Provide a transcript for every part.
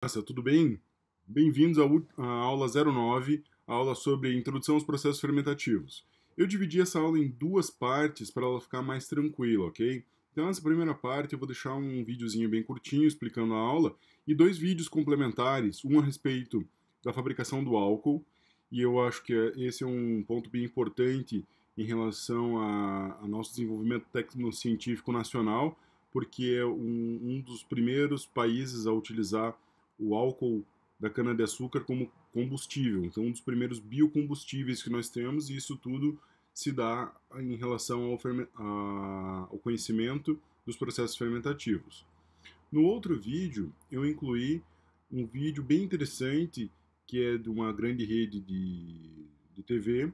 Nossa, tudo bem? Bem-vindos à aula 09, a aula sobre introdução aos processos fermentativos. Eu dividi essa aula em duas partes para ela ficar mais tranquila, ok? Então, nessa primeira parte, eu vou deixar um videozinho bem curtinho explicando a aula e dois vídeos complementares, um a respeito da fabricação do álcool, e eu acho que esse é um ponto bem importante em relação a nosso desenvolvimento tecnocientífico nacional, porque é um dos primeiros países a utilizar o álcool da cana-de-açúcar como combustível. Então, um dos primeiros biocombustíveis que nós temos, e isso tudo se dá em relação ao conhecimento dos processos fermentativos. No outro vídeo, eu incluí um vídeo bem interessante, que é de uma grande rede de TV,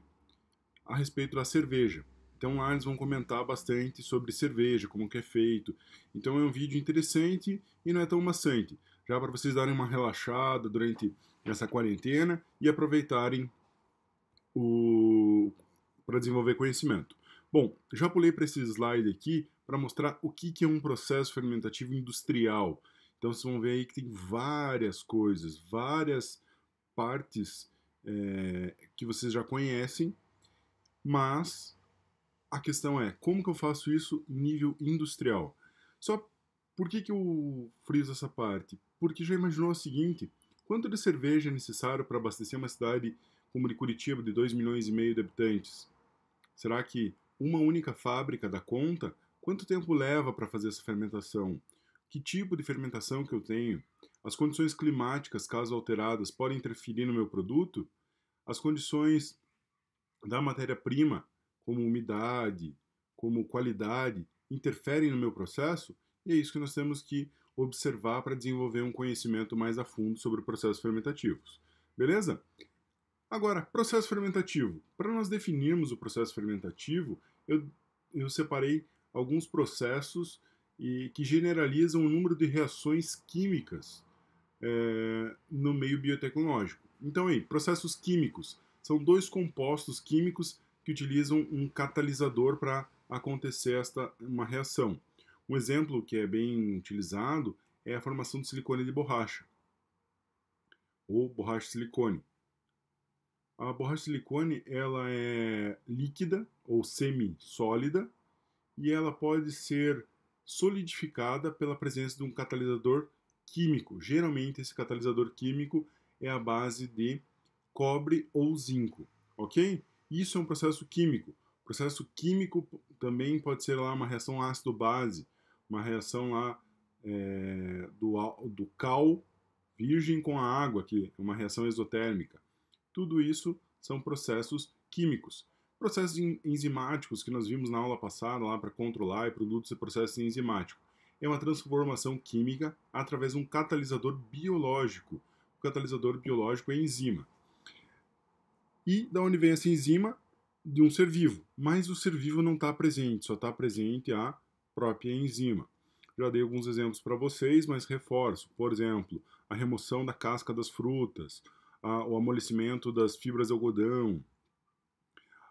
a respeito da cerveja. Então lá eles vão comentar bastante sobre cerveja, como que é feito. Então é um vídeo interessante e não é tão maçante. Já para vocês darem uma relaxada durante essa quarentena e aproveitarem o para desenvolver conhecimento. Bom, já pulei para esse slide aqui para mostrar o que é um processo fermentativo industrial. Então vocês vão ver aí que tem várias coisas, várias partes que vocês já conhecem, mas a questão é, como que eu faço isso em nível industrial? Só por que eu friso essa parte? Porque já imaginou o seguinte, quanto de cerveja é necessário para abastecer uma cidade como de Curitiba, de 2,5 milhões de habitantes? Será que uma única fábrica dá conta? Quanto tempo leva para fazer essa fermentação? Que tipo de fermentação que eu tenho? As condições climáticas, caso alteradas, podem interferir no meu produto? As condições da matéria-prima, como umidade, como qualidade, interferem no meu processo, e é isso que nós temos que observar para desenvolver um conhecimento mais a fundo sobre processos fermentativos. Beleza? Agora, processo fermentativo. Para nós definirmos o processo fermentativo, eu separei alguns processos que generalizam o número de reações químicas no meio biotecnológico. Então, aí, processos químicos são dois compostos químicos que utilizam um catalisador para acontecer uma reação. Um exemplo que é bem utilizado é a formação de silicone de borracha, ou borracha de silicone. A borracha de silicone ela é líquida ou semi-sólida e ela pode ser solidificada pela presença de um catalisador químico. Geralmente esse catalisador químico é a base de cobre ou zinco, ok? Isso é um processo químico. O processo químico também pode ser lá uma reação ácido-base, uma reação lá do cal virgem com a água, que é uma reação exotérmica. Tudo isso são processos químicos. Processos enzimáticos que nós vimos na aula passada lá para controlar produtos e processos enzimáticos. É uma transformação química através de um catalisador biológico. O catalisador biológico é a enzima. E da onde vem essa enzima? De um ser vivo. Mas o ser vivo não está presente, só está presente a própria enzima. Já dei alguns exemplos para vocês, mas reforço. Por exemplo, a remoção da casca das frutas, o amolecimento das fibras de algodão,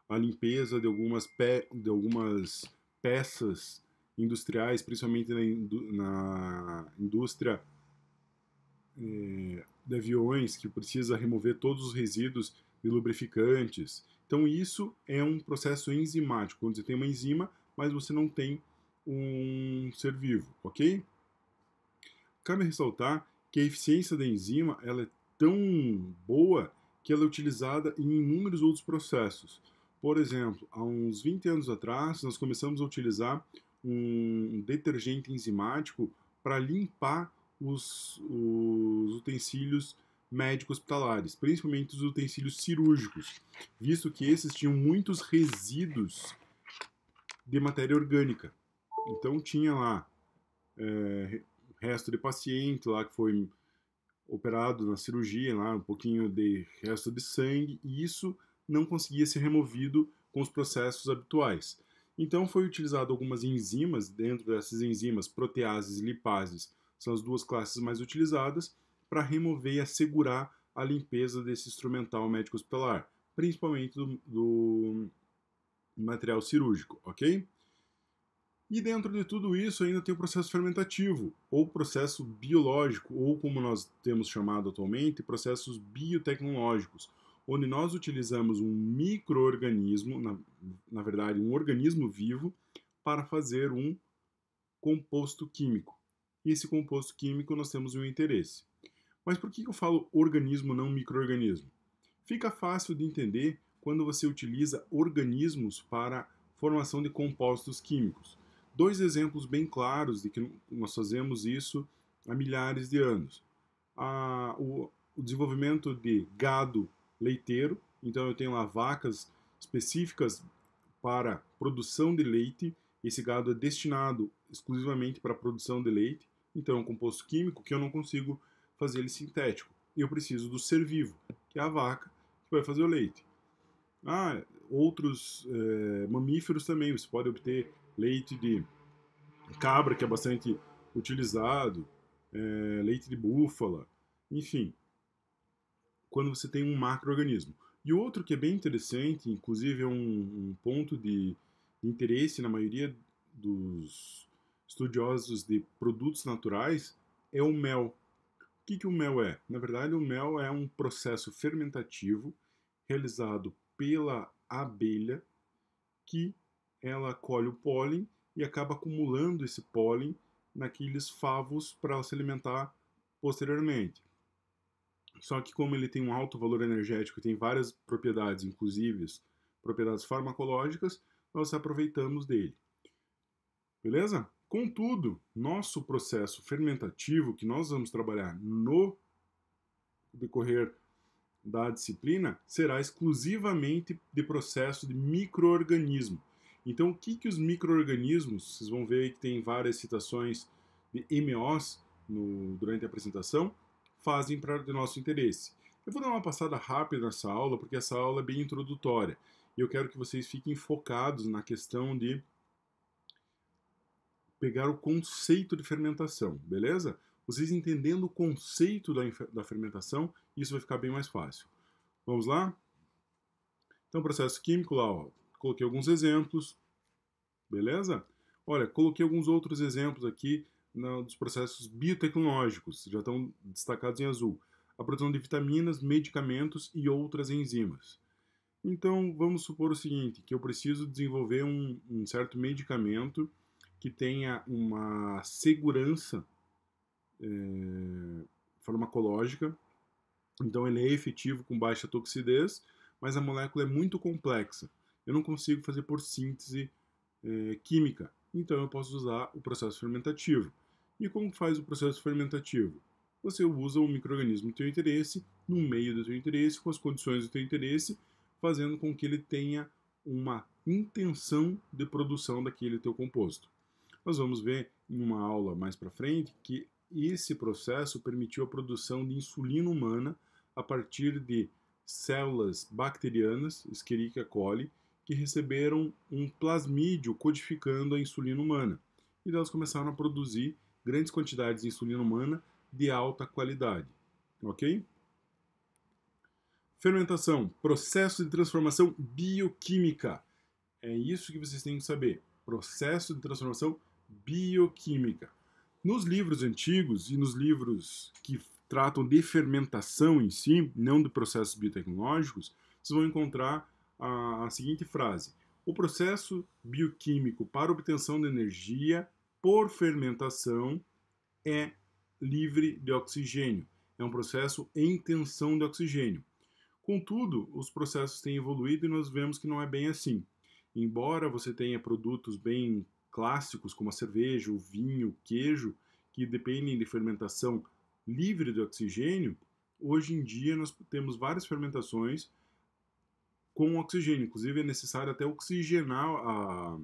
a limpeza de algumas peças industriais, principalmente na indústria de aviões, que precisa remover todos os resíduos de lubrificantes. Então, isso é um processo enzimático, quando você tem uma enzima, mas você não tem um ser vivo, ok? Cabe ressaltar que a eficiência da enzima ela é tão boa que ela é utilizada em inúmeros outros processos. Por exemplo, há uns 20 anos atrás, nós começamos a utilizar um detergente enzimático para limpar os utensílios médicos hospitalares, principalmente os utensílios cirúrgicos, visto que esses tinham muitos resíduos de matéria orgânica. Então tinha lá resto de paciente lá que foi operado na cirurgia, lá um pouquinho de resto de sangue, e isso não conseguia ser removido com os processos habituais. Então foi utilizado algumas enzimas, dentro dessas enzimas, proteases e lipases, são as duas classes mais utilizadas, para remover e assegurar a limpeza desse instrumental médico hospitalar, principalmente do material cirúrgico, ok? E dentro de tudo isso ainda tem o processo fermentativo, ou processo biológico, ou como nós temos chamado atualmente, processos biotecnológicos, onde nós utilizamos um micro-organismo, na verdade um organismo vivo, para fazer um composto químico. E esse composto químico nós temos um interesse. Mas por que eu falo organismo, não micro-organismo? Fica fácil de entender quando você utiliza organismos para formação de compostos químicos. Dois exemplos bem claros de que nós fazemos isso há milhares de anos. O desenvolvimento de gado leiteiro, então eu tenho lá vacas específicas para produção de leite, esse gado é destinado exclusivamente para a produção de leite, então é um composto químico que eu não consigo fazer ele sintético. Eu preciso do ser vivo, que é a vaca, que vai fazer o leite. Outros mamíferos também, você pode obter leite de cabra, que é bastante utilizado, leite de búfala, enfim, quando você tem um macro-organismo. E outro que é bem interessante, inclusive é um ponto de interesse na maioria dos estudiosos de produtos naturais, é o mel. O que o mel é? Na verdade, o mel é um processo fermentativo realizado pela abelha que ela colhe o pólen e acaba acumulando esse pólen naqueles favos para ela se alimentar posteriormente. Só que como ele tem um alto valor energético e tem várias propriedades, inclusive propriedades farmacológicas, nós aproveitamos dele. Beleza? Contudo, nosso processo fermentativo, que nós vamos trabalhar no decorrer da disciplina, será exclusivamente de processo de micro-organismo. Então, o que os micro-organismos, vocês vão ver que tem várias citações de MOs durante a apresentação, fazem para o nosso interesse. Eu vou dar uma passada rápida nessa aula, porque essa aula é bem introdutória. E eu quero que vocês fiquem focados na questão de pegar o conceito de fermentação, beleza? Vocês entendendo o conceito da fermentação, isso vai ficar bem mais fácil. Vamos lá? Então, processo químico lá, ó, coloquei alguns exemplos, beleza? Olha, coloquei alguns outros exemplos aqui dos processos biotecnológicos, já estão destacados em azul. A produção de vitaminas, medicamentos e outras enzimas. Então, vamos supor o seguinte, que eu preciso desenvolver um certo medicamento que tenha uma segurança farmacológica, então ele é efetivo com baixa toxidez, mas a molécula é muito complexa. Eu não consigo fazer por síntese química, então eu posso usar o processo fermentativo. E como faz o processo fermentativo? Você usa o micro-organismo do seu interesse, no meio do seu interesse, com as condições do seu interesse, fazendo com que ele tenha uma intenção de produção daquele teu composto. Nós vamos ver em uma aula mais para frente que esse processo permitiu a produção de insulina humana a partir de células bacterianas, Escherichia coli, que receberam um plasmídio codificando a insulina humana. E elas começaram a produzir grandes quantidades de insulina humana de alta qualidade. Ok? Fermentação, processo de transformação bioquímica. É isso que vocês têm que saber. Processo de transformação bioquímica. Nos livros antigos e nos livros que tratam de fermentação em si, não de processos biotecnológicos, vocês vão encontrar a seguinte frase: o processo bioquímico para obtenção de energia por fermentação é livre de oxigênio. É um processo em tensão de oxigênio. Contudo, os processos têm evoluído e nós vemos que não é bem assim. Embora você tenha produtos bem clássicos como a cerveja, o vinho, o queijo, que dependem de fermentação livre de oxigênio, hoje em dia nós temos várias fermentações com oxigênio. Inclusive é necessário até oxigenar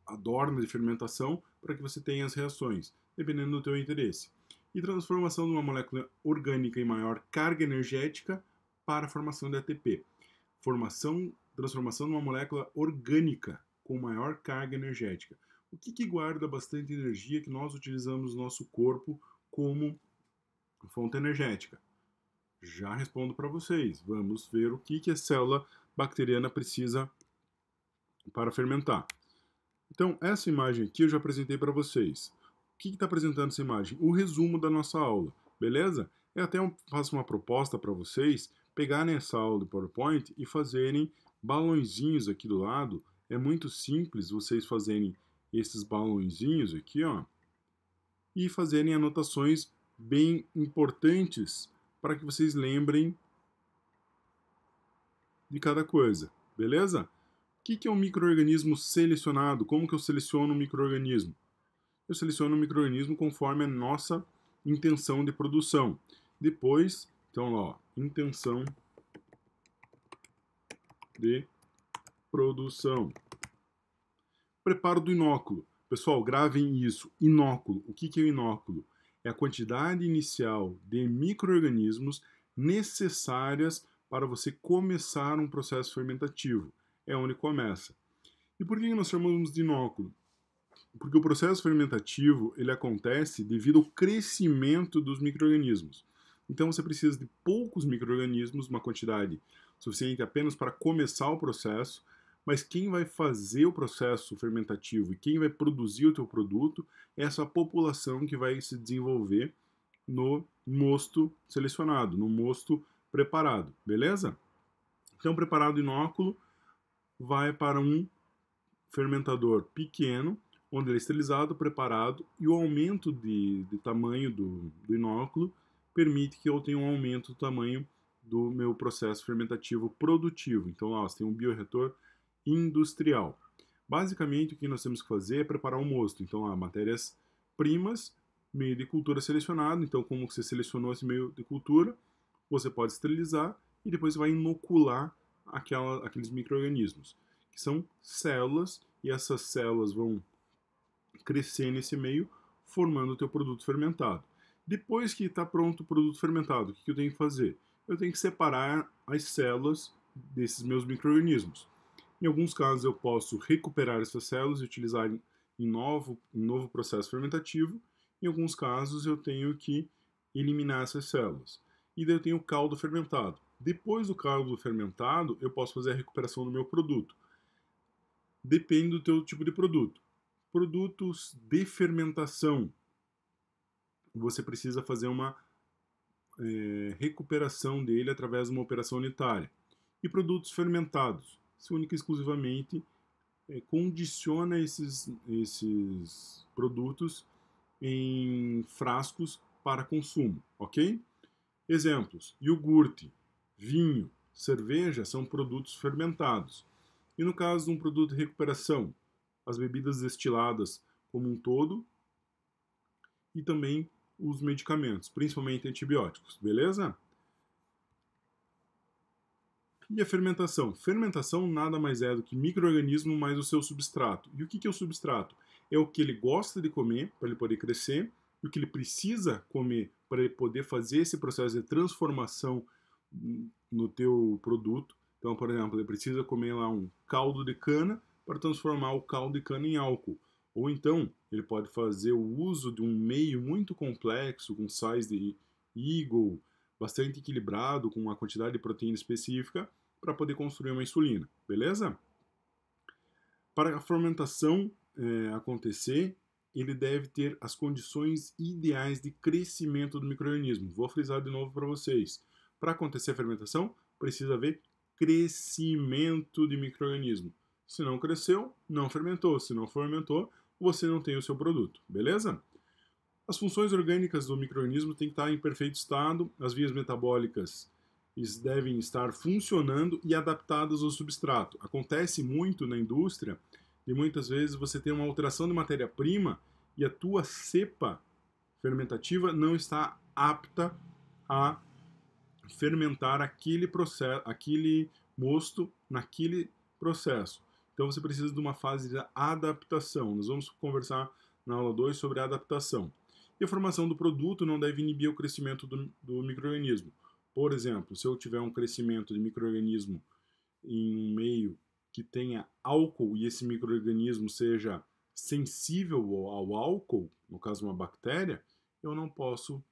a dorna de fermentação para que você tenha as reações, dependendo do teu interesse. E transformação de uma molécula orgânica em maior carga energética para a formação de ATP. Transformação de uma molécula orgânica com maior carga energética. O que guarda bastante energia que nós utilizamos no nosso corpo como fonte energética? Já respondo para vocês. Vamos ver o que a célula bacteriana precisa para fermentar. Então, essa imagem aqui eu já apresentei para vocês. O que está apresentando essa imagem? O resumo da nossa aula, beleza? Eu até faço uma proposta para vocês pegarem essa aula do PowerPoint e fazerem balõezinhos aqui do lado. É muito simples vocês fazerem esses balõezinhos aqui, ó, e fazerem anotações bem importantes para que vocês lembrem de cada coisa, beleza? O que é um micro-organismo selecionado? Como que eu seleciono um micro-organismo? Eu seleciono um micro-organismo conforme a nossa intenção de produção. Depois, então, ó, intenção de produção. Preparo do inóculo. Pessoal, gravem isso. Inóculo. O que é o inóculo? É a quantidade inicial de micro-organismos necessárias para você começar um processo fermentativo. É onde começa. E por que nós chamamos de inóculo? Porque o processo fermentativo ele acontece devido ao crescimento dos micro-organismos. Então você precisa de poucos micro-organismos, uma quantidade suficiente apenas para começar o processo, mas quem vai fazer o processo fermentativo e quem vai produzir o teu produto é essa população que vai se desenvolver no mosto selecionado, no mosto preparado, beleza? Então, preparado inóculo vai para um fermentador pequeno, onde ele é esterilizado, preparado, e o aumento de tamanho do inóculo permite que eu tenha um aumento do tamanho do meu processo fermentativo produtivo. Então, lá, você tem um bioreator industrial. Basicamente, o que nós temos que fazer é preparar um mosto. Então, lá, matérias-primas, meio de cultura selecionado. Então, como você selecionou esse meio de cultura, você pode esterilizar e depois vai inocular aqueles micro-organismos, que são células, e essas células vão crescer nesse meio, formando o teu produto fermentado. Depois que está pronto o produto fermentado, o que eu tenho que fazer? Eu tenho que separar as células desses meus micro-organismos. Em alguns casos eu posso recuperar essas células e utilizar em novo processo fermentativo. Em alguns casos eu tenho que eliminar essas células. E daí eu tenho o caldo fermentado. Depois do caldo fermentado, eu posso fazer a recuperação do meu produto. Depende do teu tipo de produto. Produtos de fermentação, você precisa fazer uma recuperação dele através de uma operação unitária. E produtos fermentados, se única e exclusivamente condiciona esses produtos em frascos para consumo, ok? Exemplos: iogurte, vinho, cerveja são produtos fermentados. E no caso de um produto de recuperação, as bebidas destiladas como um todo e também os medicamentos, principalmente antibióticos, beleza? E a fermentação? Fermentação nada mais é do que micro-organismo mais o seu substrato. E o que é o substrato? É o que ele gosta de comer para ele poder crescer, e o que ele precisa comer para ele poder fazer esse processo de transformação no teu produto. Então, por exemplo, ele precisa comer lá um caldo de cana para transformar o caldo de cana em álcool. Ou então, ele pode fazer o uso de um meio muito complexo, com sais de Eagle, bastante equilibrado, com uma quantidade de proteína específica, para poder construir uma insulina, beleza? Para a fermentação acontecer, ele deve ter as condições ideais de crescimento do micro-organismo. Vou frisar de novo para vocês. Para acontecer a fermentação, precisa haver crescimento de micro-organismo. Se não cresceu, não fermentou. Se não fermentou, você não tem o seu produto, beleza? As funções orgânicas do micro-organismo têm que estar em perfeito estado, as vias metabólicas devem estar funcionando e adaptadas ao substrato. Acontece muito na indústria e muitas vezes você tem uma alteração de matéria-prima e a tua cepa fermentativa não está apta a fermentar aquele processo, aquele mosto naquele processo. Então você precisa de uma fase de adaptação. Nós vamos conversar na aula 2 sobre a adaptação. E a formação do produto não deve inibir o crescimento do micro-organismo. Por exemplo, se eu tiver um crescimento de micro-organismo em um meio que tenha álcool e esse micro-organismo seja sensível ao álcool, no caso uma bactéria, eu não posso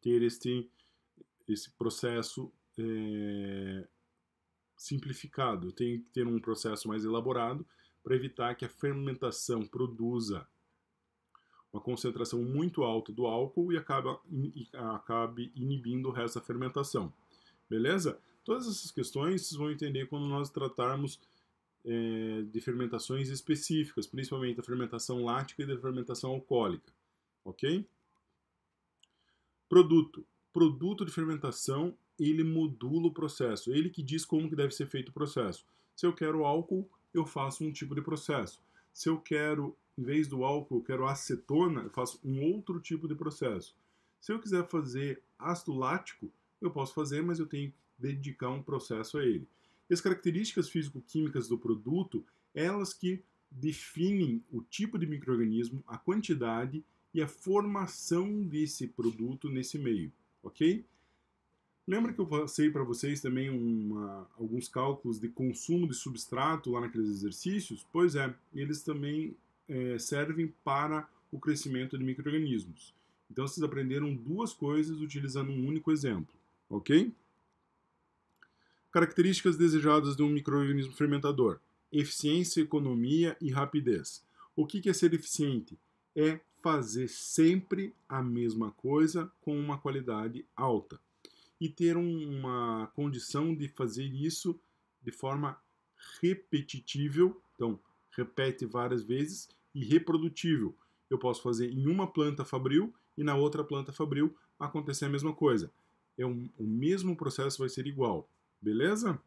ter esse processo simplificado. Eu tenho que ter um processo mais elaborado para evitar que a fermentação produza uma concentração muito alta do álcool e acabe inibindo o resto da fermentação. Beleza? Todas essas questões vocês vão entender quando nós tratarmos de fermentações específicas, principalmente da fermentação lática e da fermentação alcoólica. Ok? Produto de fermentação, ele modula o processo. Ele que diz como que deve ser feito o processo. Se eu quero álcool, eu faço um tipo de processo. Se eu quero, em vez do álcool, eu quero acetona, eu faço um outro tipo de processo. Se eu quiser fazer ácido lático, eu posso fazer, mas eu tenho que dedicar um processo a ele. E as características físico-químicas do produto, elas que definem o tipo de micro-organismo, a quantidade e a formação desse produto nesse meio, ok? Lembra que eu passei para vocês também alguns cálculos de consumo de substrato lá naqueles exercícios? Pois é, eles também servem para o crescimento de micro-organismos. Então vocês aprenderam duas coisas utilizando um único exemplo, ok? Características desejadas de um micro-organismo fermentador: eficiência, economia e rapidez. O que é ser eficiente? É fazer sempre a mesma coisa com uma qualidade alta. E ter uma condição de fazer isso de forma repetitível, então repete várias vezes, e reprodutível. Eu posso fazer em uma planta fabril e na outra planta fabril acontecer a mesma coisa. O mesmo processo vai ser igual, beleza?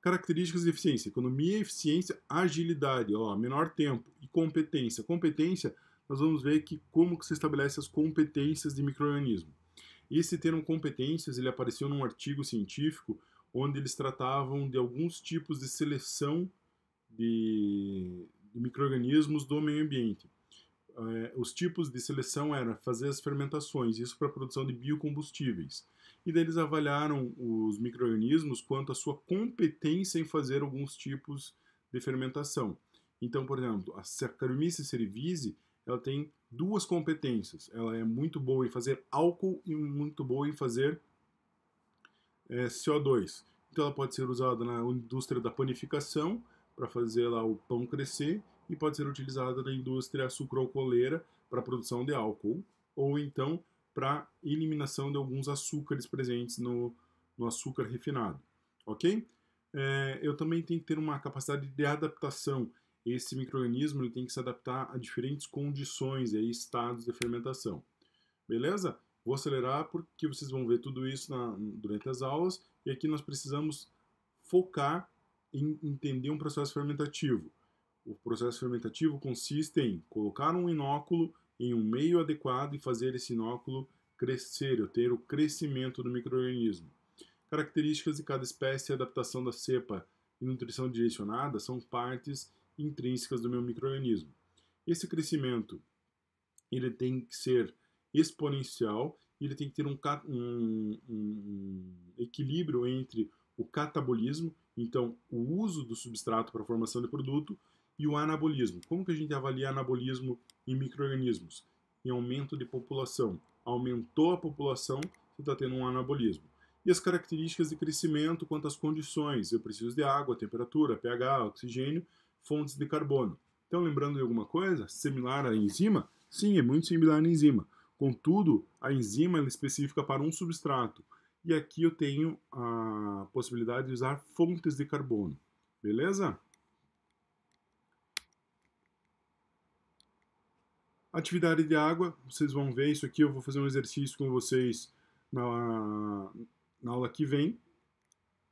Características de eficiência: economia, eficiência, agilidade, menor tempo e competência. Competência, nós vamos ver que como que se estabelece as competências de micro-organismo. Esse termo competências, ele apareceu num artigo científico onde eles tratavam de alguns tipos de seleção de micro-organismos do meio ambiente. Os tipos de seleção eram fazer as fermentações, isso para a produção de biocombustíveis. E daí eles avaliaram os micro-organismos quanto à sua competência em fazer alguns tipos de fermentação. Então, por exemplo, a Saccharomyces cerevisiae, ela tem duas competências. Ela é muito boa em fazer álcool e muito boa em fazer CO2. Então ela pode ser usada na indústria da panificação para fazer lá o pão crescer e pode ser utilizada na indústria sucroalcooleira para a produção de álcool ou então para eliminação de alguns açúcares presentes no açúcar refinado, ok? Eu também tenho que ter uma capacidade de adaptação. Esse micro-organismo ele tem que se adaptar a diferentes condições e estados de fermentação. Beleza? Vou acelerar porque vocês vão ver tudo isso durante as aulas e aqui nós precisamos focar em entender um processo fermentativo. O processo fermentativo consiste em colocar um inóculo em um meio adequado e fazer esse inóculo crescer, ou ter o crescimento do micro-organismo. Características de cada espécie e adaptação da cepa e nutrição direcionada são partes intrínsecas do meu micro-organismo. Esse crescimento ele tem que ser exponencial e ele tem que ter um equilíbrio entre o catabolismo, então o uso do substrato para a formação de produto, e o anabolismo. Como que a gente avalia anabolismo em micro-organismos? Em aumento de população. Aumentou a população, você está tendo um anabolismo. E as características de crescimento quanto às condições. Eu preciso de água, temperatura, pH, oxigênio, fontes de carbono. Então, lembrando de alguma coisa? Similar à enzima? Sim, é muito similar à enzima. Contudo, a enzima é específica para um substrato. E aqui eu tenho a possibilidade de usar fontes de carbono. Beleza? Atividade de água, vocês vão ver isso aqui. Eu vou fazer um exercício com vocês na aula que vem.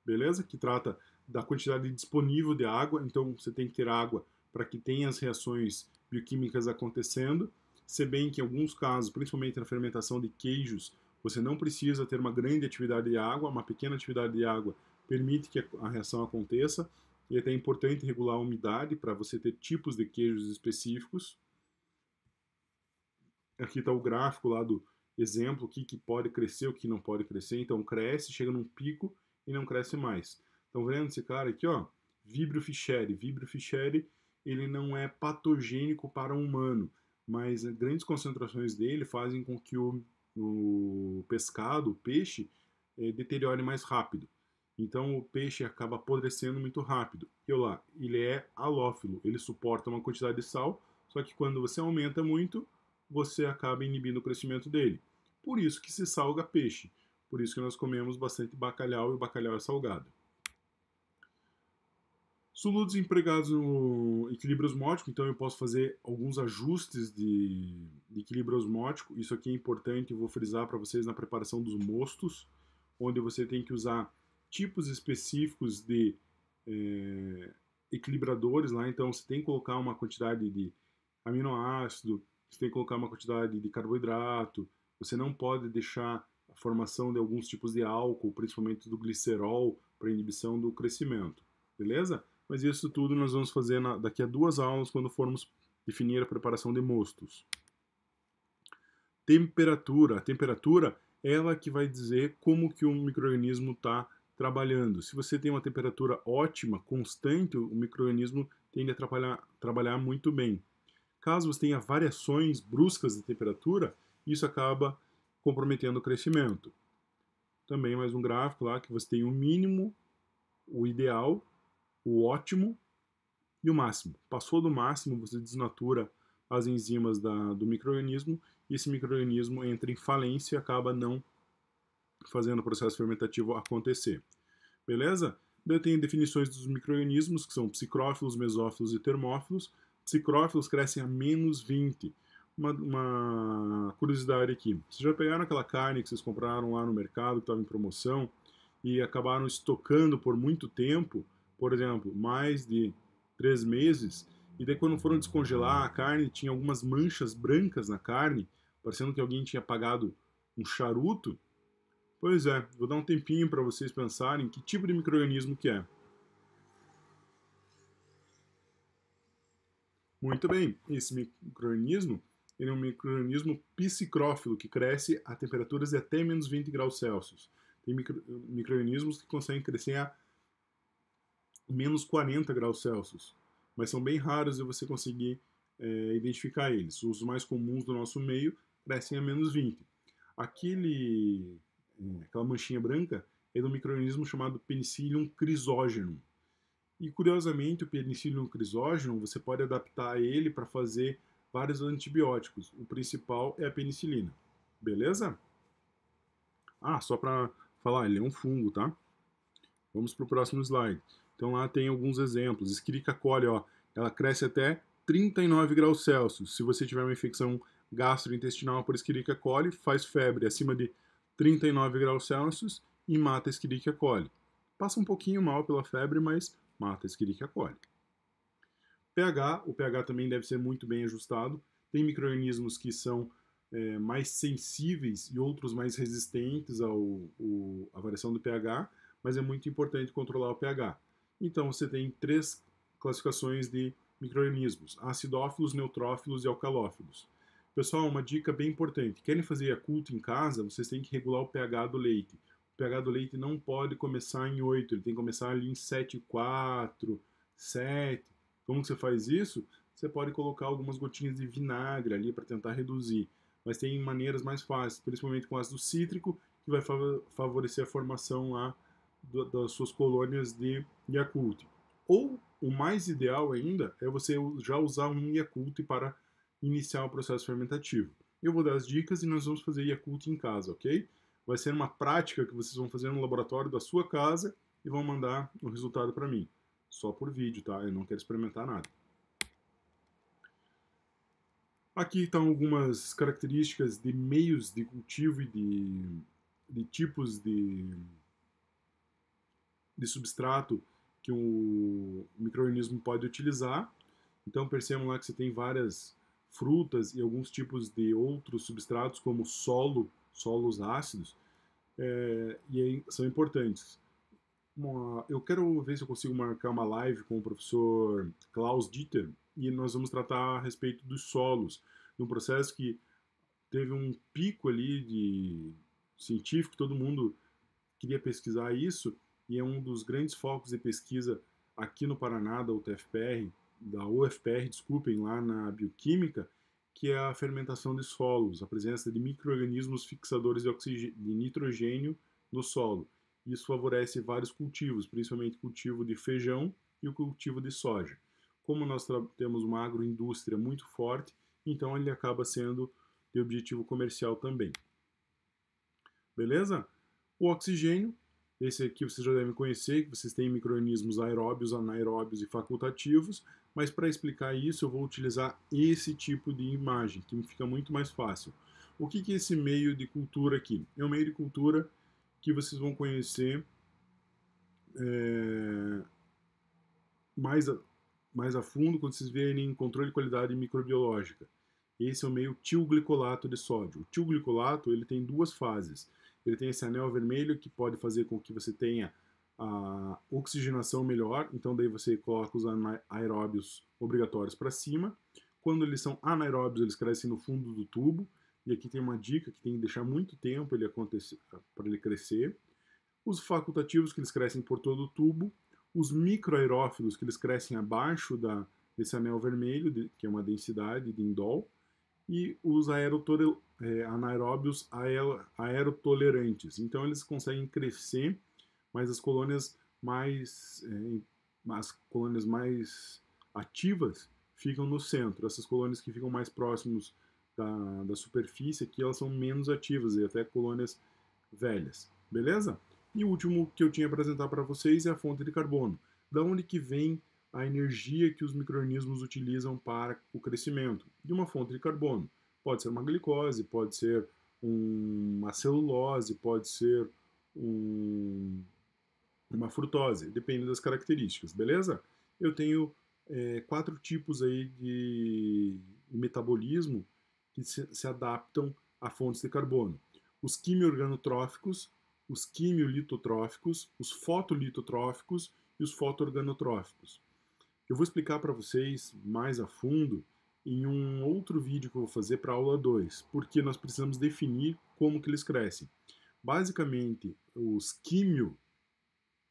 Beleza? Que trata da quantidade disponível de água. Então, você tem que ter água para que tenha as reações bioquímicas acontecendo. Se bem que em alguns casos, principalmente na fermentação de queijos, você não precisa ter uma grande atividade de água, uma pequena atividade de água permite que a reação aconteça. E é até importante regular a umidade para você ter tipos de queijos específicos. Aqui está o gráfico lá do exemplo, o que pode crescer, o que não pode crescer. Então cresce, chega num pico e não cresce mais. Estão vendo esse cara aqui, ó? Vibrio fischeri. Vibrio fischeri, ele não é patogênico para o humano, mas grandes concentrações dele fazem com que o pescado, o peixe, deteriore mais rápido. Então o peixe acaba apodrecendo muito rápido. E olha lá, ele é halófilo, ele suporta uma quantidade de sal, só que quando você aumenta muito, você acaba inibindo o crescimento dele. Por isso que se salga peixe. Por isso que nós comemos bastante bacalhau e o bacalhau é salgado. Soludos empregados no equilíbrio osmótico, então eu posso fazer alguns ajustes de equilíbrio osmótico. Isso aqui é importante, eu vou frisar para vocês na preparação dos mostos, onde você tem que usar tipos específicos de equilibradores lá. Então você tem que colocar uma quantidade de aminoácido, você tem que colocar uma quantidade de carboidrato, você não pode deixar a formação de alguns tipos de álcool, principalmente do glicerol, para inibição do crescimento. Beleza? Mas isso tudo nós vamos fazer daqui a 2 aulas, quando formos definir a preparação de mostos. Temperatura. A temperatura é ela que vai dizer como que um micro-organismo está trabalhando. Se você tem uma temperatura ótima, constante, o micro-organismo tende a trabalhar muito bem. Caso você tenha variações bruscas de temperatura, isso acaba comprometendo o crescimento. Também mais um gráfico lá que você tem o mínimo, o ideal, o ótimo e o máximo. Passou do máximo, você desnatura as enzimas do micro-organismo e esse micro-organismo entra em falência e acaba não fazendo o processo fermentativo acontecer. Beleza? Eu tenho definições dos micro-organismos, que são psicrófilos, mesófilos e termófilos. Psicrófilos crescem a menos 20. Uma curiosidade aqui. Vocês já pegaram aquela carne que vocês compraram lá no mercado, que estava em promoção, e acabaram estocando por muito tempo, por exemplo, mais de 3 meses, e daí quando foram descongelar a carne, tinha algumas manchas brancas na carne, parecendo que alguém tinha apagado um charuto. Pois é, vou dar um tempinho para vocês pensarem que tipo de micro-organismo que é. Muito bem, esse micro-organismo ele é um micro-organismo psicrófilo que cresce a temperaturas de até menos 20 graus Celsius. Tem micro-organismos que conseguem crescer a menos 40 graus Celsius, mas são bem raros de você conseguir identificar eles. Os mais comuns do nosso meio crescem a menos 20. Aquela manchinha branca é de um micro-organismo chamado Penicillium crisógenum. E curiosamente, o Penicillium crisógenum você pode adaptar ele para fazer vários antibióticos. O principal é a penicilina. Beleza? Ah, só para falar, ele é um fungo, tá? Vamos para o próximo slide. Então lá tem alguns exemplos. Escherichia coli, ó, ela cresce até 39 graus Celsius. Se você tiver uma infecção gastrointestinal por Escherichia coli, faz febre acima de 39 graus Celsius e mata a Escherichia coli. Passa um pouquinho mal pela febre, mas mata a Escherichia coli. pH, o pH também deve ser muito bem ajustado. Tem micro-organismos que são mais sensíveis e outros mais resistentes à variação do pH, mas é muito importante controlar o pH. Então você tem 3 classificações de micro-organismos: acidófilos, neutrófilos e alcalófilos. Pessoal, uma dica bem importante: querem fazer Yakult em casa, vocês têm que regular o pH do leite. O pH do leite não pode começar em 8, ele tem que começar ali em 7,4, 7. Como que você faz isso? Você pode colocar algumas gotinhas de vinagre ali para tentar reduzir, mas tem maneiras mais fáceis, principalmente com ácido cítrico, que vai favorecer a formação lá das suas colônias de Yakult. Ou, o mais ideal ainda, é você já usar um Yakult para iniciar o processo fermentativo. Eu vou dar as dicas e nós vamos fazer Yakult em casa, ok? Vai ser uma prática que vocês vão fazer no laboratório da sua casa e vão mandar o resultado para mim. Só por vídeo, tá? Eu não quero experimentar nada. Aqui estão algumas características de meios de cultivo e de tipos de substrato que o micro-organismo pode utilizar. Então percebam lá que você tem várias frutas e alguns tipos de outros substratos, como solos ácidos, e aí são importantes. Eu quero ver se eu consigo marcar uma live com o professor Klaus Dieter e nós vamos tratar a respeito dos solos, de um processo que teve um pico ali de científico, todo mundo queria pesquisar isso, e é um dos grandes focos de pesquisa aqui no Paraná, da UFPR, desculpem, lá na bioquímica, que é a fermentação de solos, a presença de micro-organismos fixadores de nitrogênio no solo. Isso favorece vários cultivos, principalmente cultivo de feijão e o cultivo de soja. Como nós temos uma agroindústria muito forte, então ele acaba sendo de objetivo comercial também. Beleza? O oxigênio, esse aqui vocês já devem conhecer, que vocês têm micro-organismos aeróbios, anaeróbios e facultativos, mas para explicar isso eu vou utilizar esse tipo de imagem, que fica muito mais fácil. O que é esse meio de cultura aqui? É um meio de cultura que vocês vão conhecer mais a fundo quando vocês verem em controle de qualidade microbiológica. Esse é o meio tilglicolato de sódio. O tilglicolato ele tem duas fases. Ele tem esse anel vermelho que pode fazer com que você tenha a oxigenação melhor, então daí você coloca os anaeróbios obrigatórios para cima. Quando eles são anaeróbios, eles crescem no fundo do tubo, e aqui tem uma dica que tem que deixar muito tempo para ele crescer. Os facultativos, que eles crescem por todo o tubo. Os microaerófilos, que eles crescem abaixo desse anel vermelho, que é uma densidade de indol. E os anaeróbios aerotolerantes. Então eles conseguem crescer, mas as colônias mais ativas ficam no centro. Essas colônias que ficam mais próximos da superfície aqui, elas são menos ativas, e até colônias velhas. Beleza? E o último que eu tinha a apresentar para vocês é a fonte de carbono. Da onde que vem a energia que os micro-organismos utilizam para o crescimento? De uma fonte de carbono. Pode ser uma glicose, pode ser uma celulose, pode ser uma frutose, depende das características, beleza? Eu tenho 4 tipos aí de metabolismo que se adaptam a fontes de carbono. Os quimiorganotróficos, os quimiolitotróficos, os fotolitotróficos e os fotoorganotróficos. Eu vou explicar para vocês mais a fundo em um outro vídeo que eu vou fazer para a aula 2, porque nós precisamos definir como que eles crescem. Basicamente, os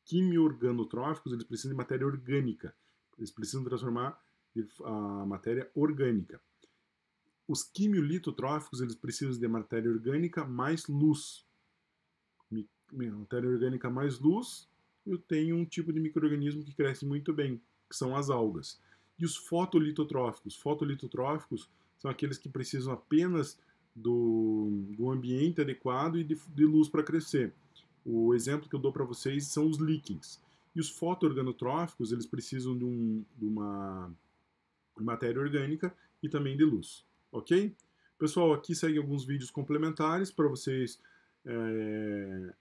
quimiorganotróficos, eles precisam de matéria orgânica. Eles precisam transformar a matéria orgânica. Os quimiolitotróficos, eles precisam de matéria orgânica mais luz. Matéria orgânica mais luz, eu tenho um tipo de micro-organismo que cresce muito bem, que são as algas. E os fotolitotróficos? Fotolitotróficos são aqueles que precisam apenas do ambiente adequado e de luz para crescer. O exemplo que eu dou para vocês são os líquens. E os fotoorganotróficos, eles precisam de uma matéria orgânica e também de luz. Ok? Pessoal, aqui seguem alguns vídeos complementares para vocês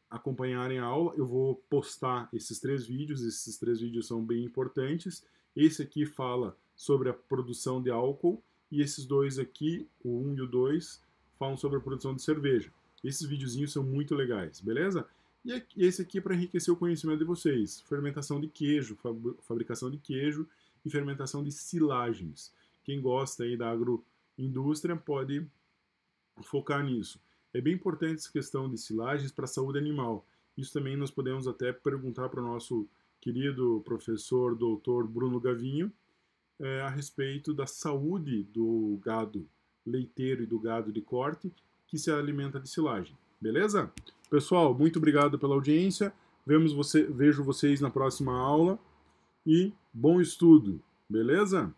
acompanharem a aula. Eu vou postar esses 3 vídeos. Esses 3 vídeos são bem importantes. Esse aqui fala sobre a produção de álcool, e esses 2 aqui, o 1 e o 2, falam sobre a produção de cerveja. Esses videozinhos são muito legais, beleza? E esse aqui é para enriquecer o conhecimento de vocês. Fermentação de queijo, fabricação de queijo e fermentação de silagens. Quem gosta aí da agroindústria pode focar nisso. É bem importante essa questão de silagens para a saúde animal. Isso também nós podemos até perguntar para o nosso querido professor doutor Bruno Gavinho a respeito da saúde do gado leiteiro e do gado de corte que se alimenta de silagem. Beleza? Pessoal, muito obrigado pela audiência. Vejo vocês na próxima aula e bom estudo. Beleza?